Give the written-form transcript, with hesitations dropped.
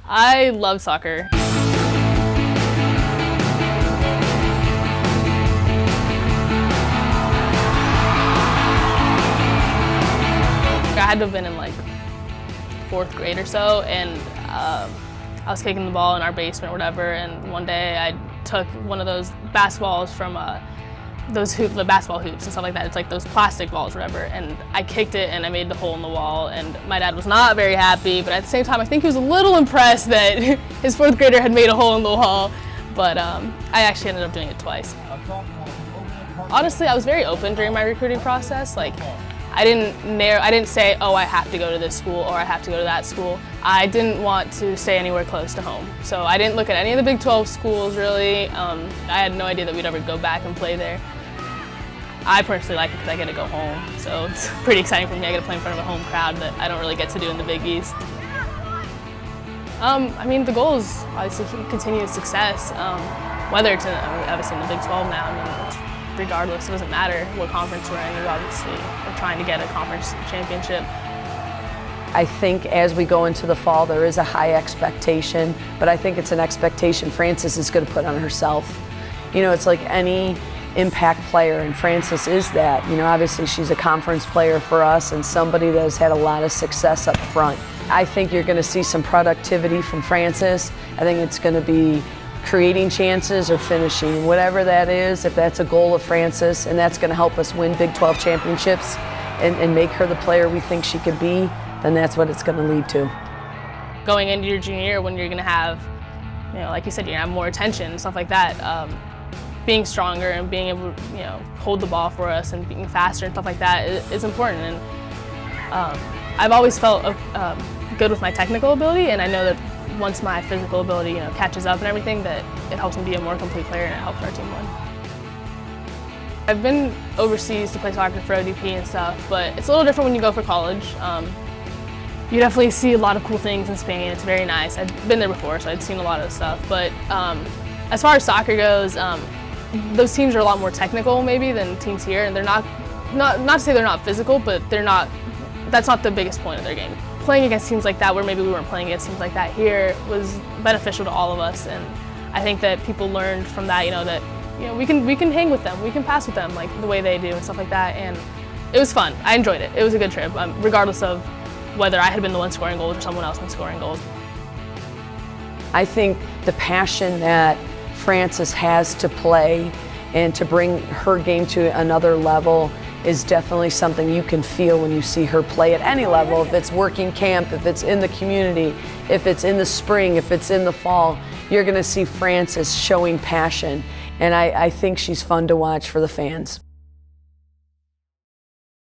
I love soccer. I had to have been in like 4th grade or so, and I was kicking the ball in our basement or whatever, and one day I took one of those basketballs from the basketball hoops and stuff like that. It's like those plastic balls or whatever, and I kicked it and I made the hole in the wall, and my dad was not very happy, but at the same time I think he was a little impressed that his 4th grader had made a hole in the wall, but I actually ended up doing it twice. Honestly, I was very open during my recruiting process. Like, I didn't say, oh, I have to go to this school or I have to go to that school. I didn't want to stay anywhere close to home. So I didn't look at any of the Big 12 schools really. I had no idea that we'd ever go back and play there. I personally like it because I get to go home. So it's pretty exciting for me. I get to play in front of a home crowd that I don't really get to do in the Big East. I mean, the goal is obviously continued success. Whether it's obviously in the Big 12 now, regardless, it doesn't matter what conference we're in. We obviously are trying to get a conference championship. I think as we go into the fall, there is a high expectation, but I think it's an expectation Frances is going to put on herself. You know, it's like any impact player, and Frances is that. You know, obviously she's a conference player for us and somebody that has had a lot of success up front. I think you're going to see some productivity from Frances. I think it's going to be creating chances or finishing, whatever that is. If that's a goal of Frances and that's going to help us win Big 12 championships and make her the player we think she could be, then that's what it's going to lead to. Going into your junior year when you're going to have, you know, like you said, you're going to have more attention and stuff like that, being stronger and being able to, you know, hold the ball for us and being faster and stuff like that is important. And I've always felt good with my technical ability, and I know that once my physical ability, you know, catches up and everything, that it helps me be a more complete player and it helps our team win. I've been overseas to play soccer for ODP and stuff, but it's a little different when you go for college. You definitely see a lot of cool things in Spain. It's very nice. I've been there before, so I'd seen a lot of stuff. But as far as soccer goes, those teams are a lot more technical maybe than teams here, and they're not to say they're not physical, but that's not the biggest point of their game. Playing against teams like that, where maybe we weren't playing against teams like that here, was beneficial to all of us, and I think that people learned from that, that we can hang with them, we can pass with them like the way they do and stuff like that, and it was fun. I enjoyed it. It was a good trip, regardless of whether I had been the one scoring goals or someone else was scoring goals. I think the passion that Frances has to play and to bring her game to another level is definitely something you can feel when you see her play at any level. If it's working camp, if it's in the community, if it's in the spring, if it's in the fall, you're going to see Frances showing passion. And I think she's fun to watch for the fans.